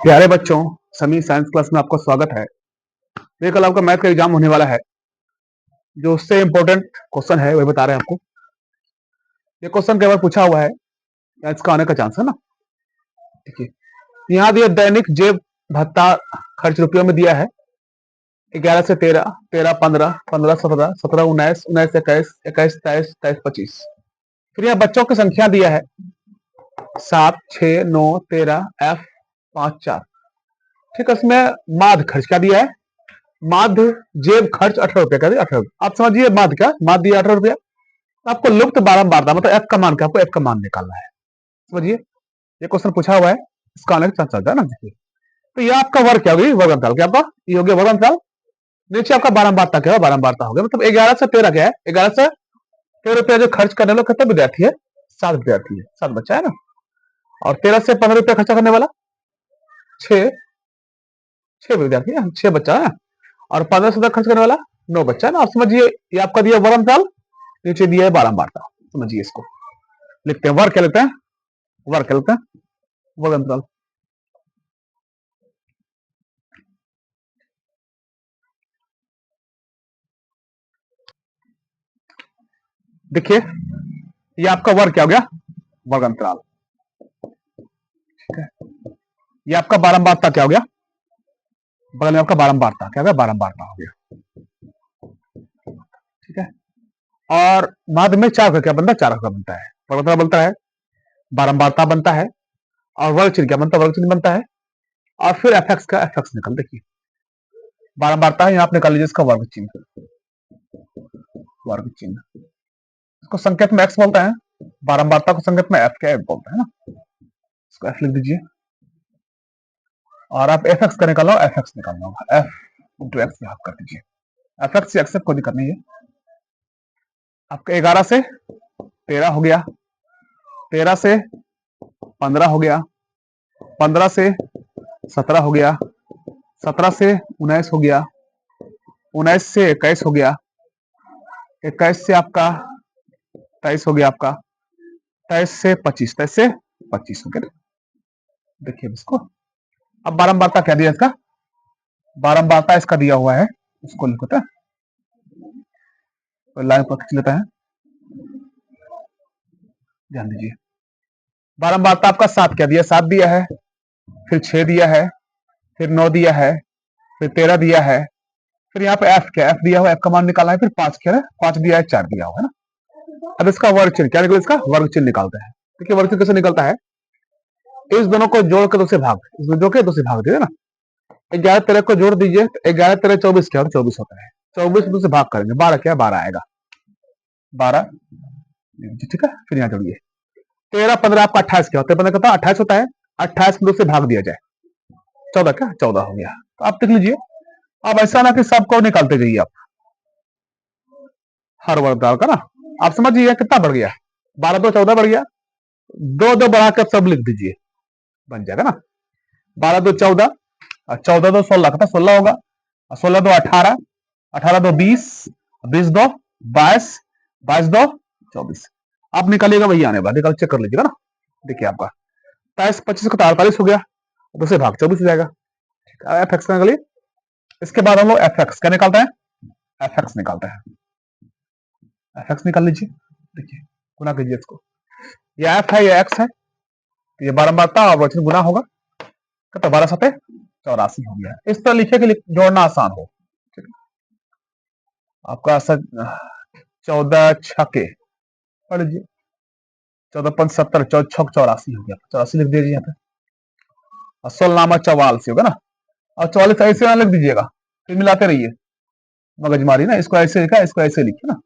प्यारे बच्चों, समी साइंस क्लास में आपका स्वागत है। ये कल आपका मैथ का एग्जाम होने वाला है। जो उससे इम्पोर्टेंट क्वेश्चन है वही बता रहे हैं आपको। ये क्वेश्चन कई बार पूछा हुआ है या इसका आने का चांस है ना। देखिए, यहाँ दिया दैनिक जेब भत्ता खर्च रुपयों में दिया है 11 से 13, 13 15, 15 17, 17 19, 19 21, 21 23, 23 25। फिर यहाँ बच्चों की संख्या दिया है 7, 6, 9, 13, F 5 4। ठीक है, इसमें माध खर्च क्या दिया है? माध्य जेब खर्च 18 रुपए का, 18। आप समझिए माध्य क्या, माध्य दिया 18 रुपया। आपको लुप्त बारंबारता मतलब एफ का मान क्या, आपको एफ का मान निकालना है। समझिए, ये क्वेश्चन पूछा हुआ है, इसका आने का चलता है ना। देखिए, तो ये आपका वर्ग क्या होगी, वर्ग अंतराल क्या आपका, ये हो गया वर्ग अंतराल। नीचे आपका बारंबारता क्या है, बारंबारता हो गया। मतलब 11 से 13 क्या है, 11 से 13 रुपया जो खर्च करने वाला कितना विद्यार्थी है? 7 विद्यार्थी है, 7 बच्चा है ना। और 13 से 15 रुपया खर्चा करने वाला 6 विद्यार्थी है, 6 बच्चा है। और 15 से खर्च करने वाला 9 बच्चा है ना। आप समझिए, ये आपका दिया वर्ग अंतराल, नीचे दिया है बारंबारता। समझिए, इसको लिखते हैं वर्ग क्या लेते हैं, वर्ग क्या लेते हैं, वर्ग अंतराल। देखिए, ये आपका वर्ग क्या हो गया, वर्ग अंतराल। ठीक है, ये आपका बारंबारता क्या हो गया, बगल में आपका बारंबारता क्या हो गया, बारंबारता हो गया। ठीक है, और माध्य में 4 का क्या बनता है, 4 का बनता है, वर्ग अंतराल बनता है, बारंबारता बनता है, और वर्ग चिन्ह क्या बनता है, वर्ग चिन्ह बनता है। और फिर एफ एक्स का एफ एक्स निकल, देखिए बारंबारता है, यहाँ आप निकाल लीजिए इसका वर्ग चिन्ह, वर्ग चिन्ह। इसको संकेत में एक्स बोलता है, बारंबारता को संकेत में एफ क्या बोलते हैं ना। इसको एफ लिख दीजिए, और आप एफ एक्स का निकालो, एफ एक्स निकालना होगा, एफ इंटू एक्स आप कर दीजिए। एफ एक्स से एक्स कोई दिक्कत नहीं है। आपका 11 से 13 हो गया, 13 से 15 हो गया, 15 से 17 हो गया, 17 से 19 हो गया, 19 से 21 हो गया, 21 से आपका 23 हो गया, आपका 23 से 25, 23 से 25 हो गया। देखिए इसको, अब बारंबारता क्या दिया इसका, बारंबारता इसका दिया हुआ है, उसको लिखो तो लाइन पर खींच लेता है, ध्यान दीजिए। बारंबारता आपका 7 क्या दिया, 7 दिया है, फिर 6 दिया है, फिर 9 दिया है, फिर 13 दिया है, फिर यहाँ पे एफ क्या, एफ दिया हुआ, एफ का मान निकालना है, फिर 5 क्या है, 5 दिया है, 4 दिया हुआ है ना। अब इसका वर्ग चिन्ह क्या निकले, इसका वर्ग चिन्ह निकालते हैं। देखिए वर्ग चिन्ह कैसे निकलता है, इस दोनों को जोड़ के 2 से भाग, इसमें जो के 2 से भाग दीजिए ना। 11 13 को जोड़ दीजिए, 11 13 24 क्या, 24 होता है। 24 2 से भाग करेंगे, 12 क्या, 12 आएगा, 12। ठीक है, फिर यहाँ जोड़िए, 13 15 आपका 28 क्या होता है, 15 का 28 होता है। 28 को 2 से भाग दिया जाए, 14 क्या, 14 हो गया। तो आप देख लीजिए, अब ऐसा ना कि सबको निकालते जाइए आप, हर वर्ग का ना। आप समझिए कितना बढ़ गया, 12 2 14 बढ़ गया, 2 2 बढ़ा कर सब लिख दीजिए, बन जाएगा ना। 12 2 14, 14 2 16 का 16 होगा, 16 2 18, 18 2 20, 20 2 22, 22 2 24। आप निकालिएगा वही आने वाला, निकाल चेक कर लीजिएगा ना। देखिए आपका 23 25 का 48 हो गया, दूसरे भाग 24 हो जाएगा। एफ एक्स निकालिए, इसके बाद हम लोग एफ एक्स क्या निकालते हैं, एफ एक्स निकालते हैं, एफ एक्स निकाल लीजिए। देखिए गुना कीजिए इसको, ये एफ है, ये एक्स है, ये बारंबारता और वचन गुना होगा, तो 12 7 84 हो गया। इस तरह लिखे कि जोड़ना आसान हो। आपका 14 छके पढ़ लीजिए, 14 5 70, 14 6 84 हो गया, 84 लिख दीजिए यहाँ पे। और 16 नामा 44 होगा ना, और 44 ऐसे ना लिख दीजिएगा, फिर मिलाते रहिए, मगजमारी ना। इसको ऐसे लिखा, इसको ऐसे लिखिए ना,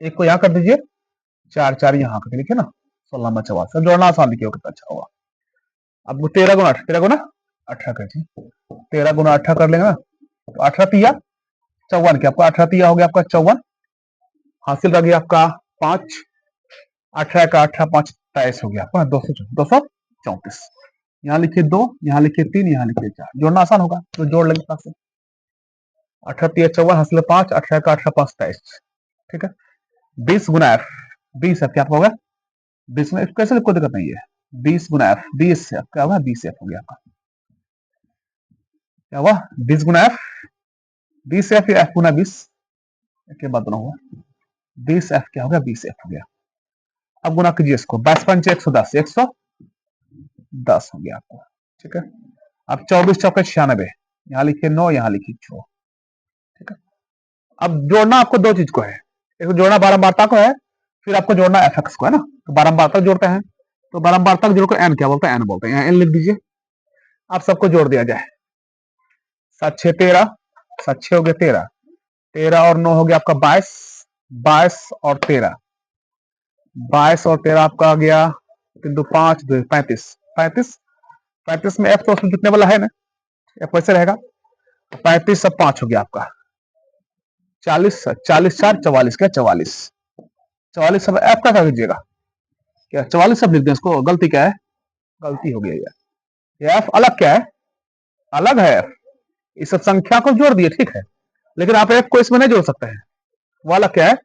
एक को यहाँ कर दीजिए, 4 4 यहाँ करके लिखे ना, 16 नामा 44। जोड़ना आसान लिखिए, कितना अच्छा होगा। अब 13 गुना 18 कर दीजिए, 13 गुना 18 कर लेंगे ना, तो 18 तिया 54 क्या, आपका 18 तिया हो गया आपका 54, हासिल रह गया आपका 5, 18 का 18 5 23 हो गया आपका 234। यहाँ लिखिए 2, यहाँ लिखिए 3, यहाँ लिखिए 4, जोड़ना आसान होगा तो जोड़ लेंगे पास से। 18 तिया 54, हासिल 5, 18 का 18 5 23। ठीक है, 20 गुना एफ, 20 एफ क्या आपका होगा, 20 में कैसे कोई दिक्कत नहीं है, 20 गुना एफ, 20 एफ क्या होगा, 20 एफ हो गया आपका। क्या हुआ 20 गुना एफ, 20 एफ या एफ गुना 20 के बाद दोनों हुआ 20 एफ क्या हो गया 20 एफ हो गया। अब गुना कीजिए इसको 22 पंच 110 110 हो गया आपको। ठीक है अब 24 चौके 96 यहाँ लिखिए 9 यहाँ लिखिए 6। ठीक है अब जोड़ना आपको दो चीज को है, एक जोड़ना बारंबारता को है, फिर आपको जोड़ना एफ एक्स को है ना। तो बारंबारता जोड़ते हैं तो बारंबारता जोड़ को एन क्या बोलते हैं एन बोलते हैं, यहाँ एन लिख दीजिए। आप सबको जोड़ दिया जाए 7 6 13 7 6 हो गया 13, 13 और 9 हो गया आपका 22, 22 और 13, 22 और 13 आपका आ गया 3 2 5 2 35, 35 35 में एफ तो उसमें जुटने वाला है ना, एफ वैसे रहेगा। 35 सब 5 हो गया आपका 40, 40 4 44 क्या 44, 44 सब एफ का क्या कीजिएगा क्या 44 सब लिख दें इसको, गलती क्या है गलती हो गई है। एफ अलग क्या है अलग है एफ, इस सब संख्या को जोड़ दिए ठीक है, लेकिन आप एफ को इसमें नहीं जोड़ सकते हैं, वो अलग क्या है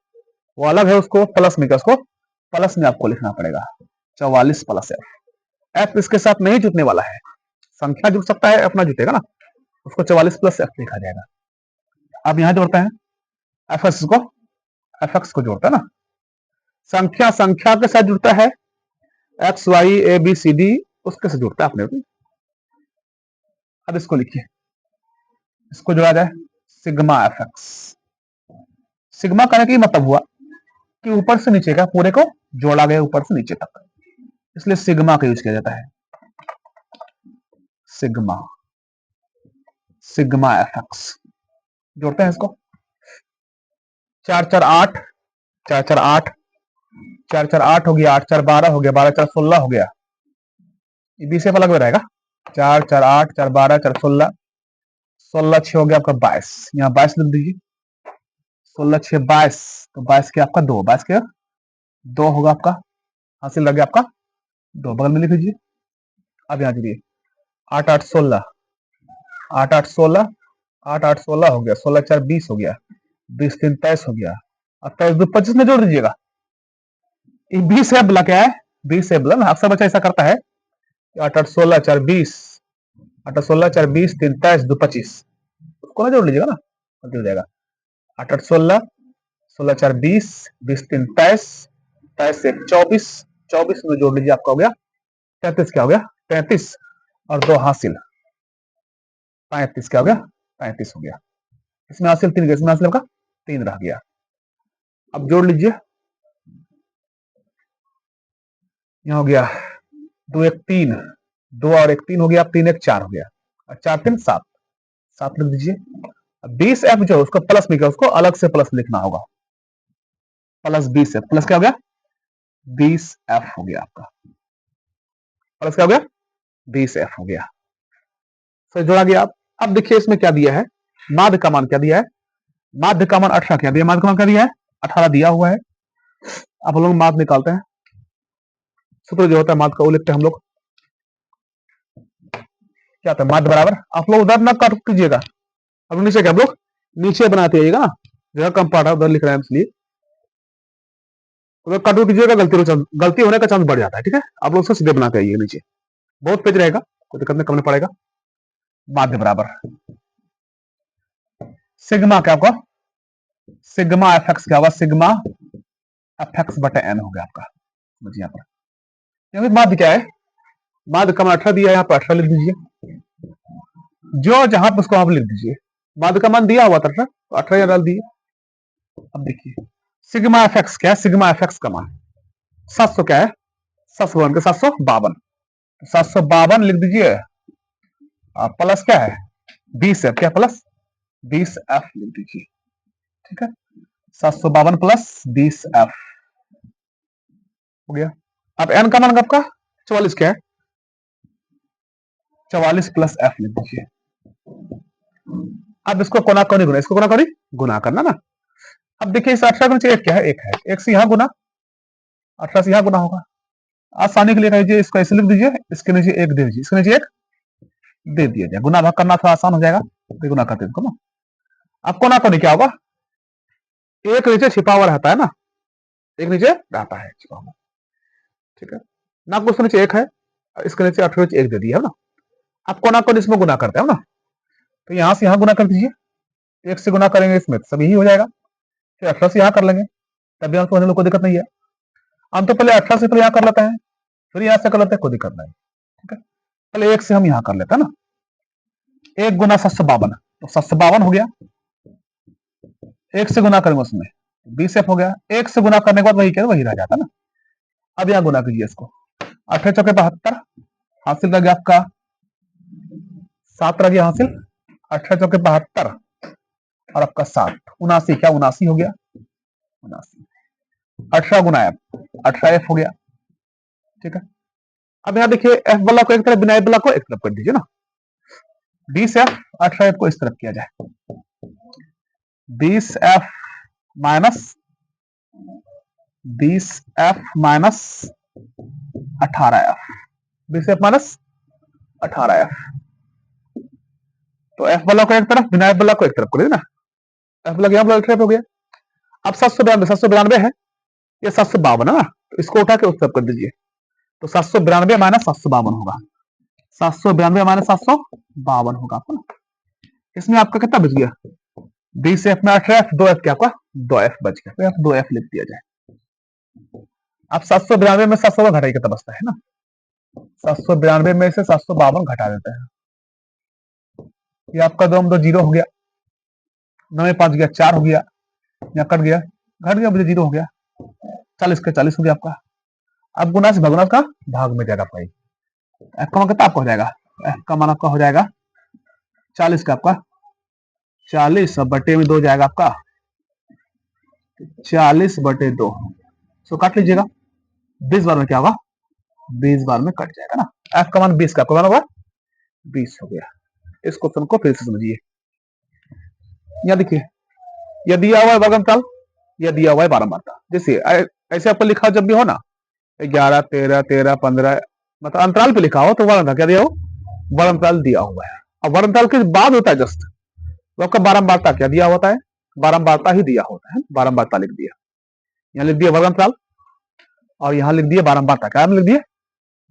वो अलग है, उसको प्लस में उसको प्लस में आपको लिखना पड़ेगा 44 प्लस एफ। एफ इसके साथ नहीं जुटने वाला है, संख्या जुट सकता है एफ ना जुटेगा ना, उसको 44 प्लस एफ लिखा जाएगा। अब यहां जोड़ते हैं एफ एक्स को, एफ एक्स को जोड़ते हैं ना, संख्या संख्या के साथ जुड़ता है, X Y A B C D उसके साथ जुड़ता है अपने को। अब इसको लिखिए, इसको जोड़ा जाए सिग्मा एफ एक्स। सिग्मा कहने का मतलब हुआ कि ऊपर से नीचे का पूरे को जोड़ा गया ऊपर से नीचे तक, इसलिए सिग्मा का यूज किया जाता है। सिग्मा सिग्मा एफ एक्स जोड़ते हैं इसको 4 4 8 4 4 8 4 4 8 हो गया 8 4 12 हो गया 12 4 16 हो गया, ये बी से अलग में रहेगा 4 4 8 4 12 4 16 16 6 हो गया आपका 22, यहाँ 22 लिख दीजिए 16 6 22, तो 22 के आपका 2, 22 के 2 होगा आपका, हासिल लग गया आपका 2, बगल में लिख लीजिए। अब यहाँ जुड़िए 8 8 16 8 8 16 8 8 16 हो गया 16 4 20 हो गया 20 3 23 हो गया, अब 23 2 25 में जोड़ दीजिएगा। 20 है बोला क्या है 20 है बोला, अक्सर बच्चा ऐसा करता है 8 8 16 4 20 8 16 4 20 3 23 2 25, उसको ना जोड़ लीजिएगा ना जुड़ जाएगा 8 8 16 16 4 20 20 3 23 23 1 24 24 में जोड़ लीजिए आपका हो गया 33, क्या हो गया 33 और 2 हासिल 35, क्या हो गया 35 हो गया, इसमें हासिल 3 गया, इसमें हासिल का 3 रह गया। अब जोड़ लीजिए यहाँ हो गया 2 1 3 2 और 1 3 हो गया, 3 1 4 हो गया और 4 3 7 7 लिख दीजिए। अब 20 एफ जो उसको प्लस में क्या उसको अलग से प्लस लिखना होगा, प्लस 20 एफ प्लस क्या हो गया 20 एफ हो गया आपका, प्लस क्या हो गया 20 एफ हो गया, सही जोड़ा गया। अब देखिए इसमें क्या दिया है, माध्य का मान क्या दिया है, माध्य का मान 18 क्या दिया, माध्य का मान क्या दिया है 18 दिया हुआ है। अब हम लोग माध्य निकालते हैं, सूत्र जो होता है माध्य का वो लिखते हैं हम लोग, क्या होता है माध्य बराबर, आप लोग उधर ना काट कीजिएगा, अब नीचे क्या हम लोग नीचे बनाते आइएगा ना, जगह कम पार्ट है उधर लिख रहे हैं इसलिए उधर काट कीजिएगा, गलती होने का चांस बढ़ जाता है। ठीक है आप लोग उसको सीधे बनाते आइएगा, नीचे बहुत पेज रहेगा कोई दिक्कत नहीं, करना पड़ेगा। माध्य बराबर सिग्मा क्या होगा, सिग्मा एफ एक्स क्या होगा, सिग्मा एफ एक्स बटे एन हो गया आपका, समझिए यहाँ पर माध्य क्या है, माध्य का मान 18 दिया है, यहाँ पर 18 लिख दीजिए, जो जहां पर उसको आप लिख दीजिए, माध्य का मान दिया हुआ था 18 डाल दिए। अब देखिए सिग्मा एफ एक्स क्या है, सिग्मा एफ एक्स का मान 700 क्या है 752 752 लिख दीजिए, प्लस क्या है 20 एफ, क्या प्लस 20 एफ लिख दीजिए। ठीक है 752 प्लस 20 एफ हो गया। अब एन का मान आपका 44 क्या है 44 प्लस एफ लिख दीजिए। अब इसको कोना कोनी गुना, इसको कोना कोनी गुना करना ना। अब देखिए इस 18 के नीचे एक क्या है, एक है, एक से यहां गुना 18 से यहां गुना होगा, आसानी के लिए कहिए इसको ऐसे लिख दीजिए, इसके नीचे एक दे दीजिए, इसके नीचे एक दे दिया जाए, गुना भाग करना थोड़ा आसान हो जाएगा, तो गुना करते इसको ना। अब कोना कोनी क्या होगा, एक नीचे छिपा हुआ रहता है ना, एक नीचे रहता है छिपा हुआ। ठीक है ना, उसके नीचे एक है, इसके नीचे 18 एक दे दिया है ना। अब कोना कोनी इसमें गुना करते हैं ना, तो यहां से यहां गुना कर दीजिए, 1 से गुना करेंगे इसमें सब यही हो जाएगा, फिर 18 से यहां कर लेंगे, तब भी आपको कोई दिक्कत नहीं है। हम तो पहले 18 से पहले यहां कर लेते हैं, फिर यहां से कर लेते हैं, कोई दिक्कत नहीं। ठीक है, पहले 1 से हम यहां कर लेते हैं ना, 1 गुना 752, तो 752 हो गया। 1 से गुना करेंगे उसमें 20f हो गया, 1 से गुना करने के बाद वही क्या वही रह जाता ना। अब यहां गुना कीजिए इसको, 8 चौके 72, हासिल रह गया आपका 7 रह गया हासिल, 8 चौके 72 और आपका 7, 79, क्या 79 हो गया, 79, 18 गुना एफ, 18f हो गया। ठीक है, अब यहां देखिए एफ वाला को एक तरफ, बिना एफ वाला को एक तरफ कर दीजिए ना, 20f 18f को इस तरफ किया जाए, 20f minus 18f, 20f minus 18f, तो एफ वाला को एक तरफ, बिना एफ वाला को एक तरफ कर दीजिए ना, एफ वाला यहां एक तरफ हो गया। अब 792 है, ये 752 है ना, तो इसको उठा के उस तरफ कर दीजिए, तो 792 माइनस 752 होगा, 792 माइनस 752 होगा आपको ना। इसमें आपका कितना बच गया, 20f में 8f, 2f क्या आपका 2f बच गया, तो 2f लिख दिया जाए। अब 792 में 752 घटाइए, कितना बचता है ना, 792 में से 752 घटा देते हैं, ये आपका 2 0 हो गया, 9 में 5 गया 4 हो गया, यहाँ कट गया, घट गया, मुझे 0 हो गया, 40 का 40 हो गया आपका। अब गुना से भगुना का भाग में जाएगा भाई, एफ का मान कितना आपका हो जाएगा, एफ का मान आपका हो जाएगा 40 का आपका 40 बटे में 2 जाएगा आपका 40 बटे 2, सो काट लीजिएगा, 20 बार में क्या होगा, 20 बार में कट जाएगा ना। एफ का मान 20 का आपका मान होगा 20 हो गया। इस क्वेश्चन को फिर से समझिए, यहां देखिए, यह दिया हुआ है वर्गमूल, यह दिया हुआ है बारंबारता, जैसे ऐसे आपको लिखा जब भी हो ना 11 13 13 15, मतलब अंतराल पे लिखा हो तो वर्गमूल क्या दिया हो, वर्गमूल दिया हुआ है। अब वर्गमूल के बाद होता है जस्ट, तो आपका बारंबारता क्या दिया होता है, बारंबारता ही दिया होता है, बारंबारता लिख दिया, यहाँ लिख दिया वर्गमूल और यहाँ लिख दिया बारंबारता, क्या लिख दिया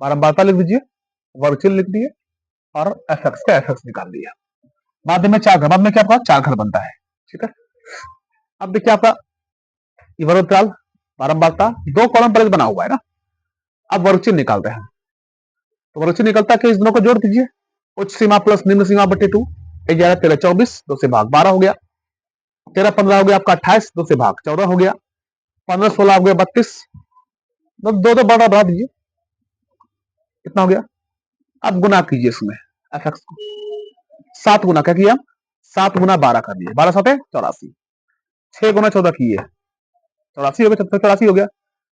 बारंबारता लिख दीजिए, वर्गचल लिख दिए और एफएक्स का एफएक्स निकाल दिया। बाद में 4 घर, बाद में क्या आपका 4 घर बनता है। ठीक है, अब देखिए आपका वर्गमूल बारंबारता 2 कॉलम पर बना हुआ है ना, अब वर्गचल निकालते हैं, तो वर्गचल निकलता है कि इस दोनों को जोड़ दीजिए, उच्च सीमा प्लस निम्न सीमा बटे 2, 11 13 24, 2 से भाग 12 हो गया, 13 15 हो गया आपका 28, 2 से भाग 14 हो गया, 15 16 हो गया 32, 2 बढ़ा दीजिए, कितना हो गया। अब गुना कीजिए इसमें एफएक्स को, 7 गुना क्या किया, 7 गुना 12 कर दिए, 12 7 84, 6 गुना 14 किए 84 हो गया, 84 हो गया,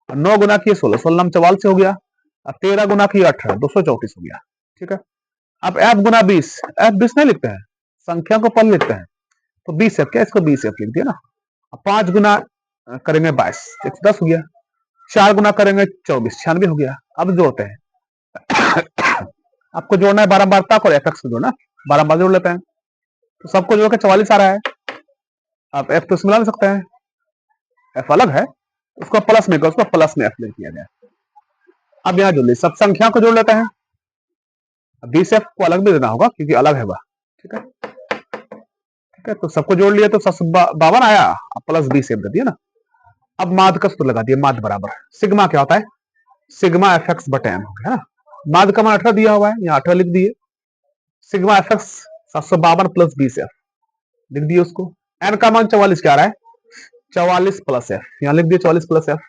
9 गुना किए 16 16 44 हो गया, 13 गुना किए 18 234 हो गया। ठीक है, अब एफ गुना 20, एफ 20 नहीं लिखते हैं, संख्या को पहले लिखते हैं, तो 20 एफ क्या, इसको 20 एफ लिख दिया ना। 5 गुना करेंगे 22 110 हो गया, 4 गुना करेंगे 24 96 हो गया। अब जोड़ते हैं आपको जोड़ना है बारंबारता और एफएक्स को जोड़ना, बारंबार जोड़ लेते हैं, तो सबको जोड़ के 44 आ रहा है। आप एफ तो इसमें मिला सकते हैं, एफ अलग है, उसको प्लस में उसको प्लस में एफ लिख दिया गया। अब यहाँ जोड़ लीजिए, सब संख्या को जोड़ लेते हैं, 20 एफ को अलग भी देना होगा क्योंकि अलग है वह। ठीक है, ठीक है, तो सबको जोड़ लिया तो 752 आया, प्लस 20 एफ दे दिया ना। अब माध्य का सूत्र लगा दिया, माध्य बराबर सिग्मा क्या होता है, सिग्मा एफ एक्स बटे एम हो गया ना। माध्य का मान 18 दिया हुआ है, यहाँ 18 लिख दिए, sigma F x 752 plus 20 F लिख दिए उसको। एन का मान 44 क्या आ रहा है, 44 प्लस एफ, यहाँ लिख दिए 44 प्लस एफ।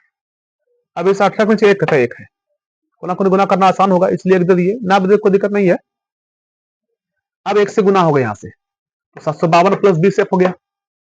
अब इस 18 में एक कटा एक है, कोना कोनी गुना करना आसान होगा इसलिए एक दे दिए ना, कोई दिक्कत नहीं है। अब 1 से गुना हो गया, यहाँ से 752 प्लस 20 एफ हो गया,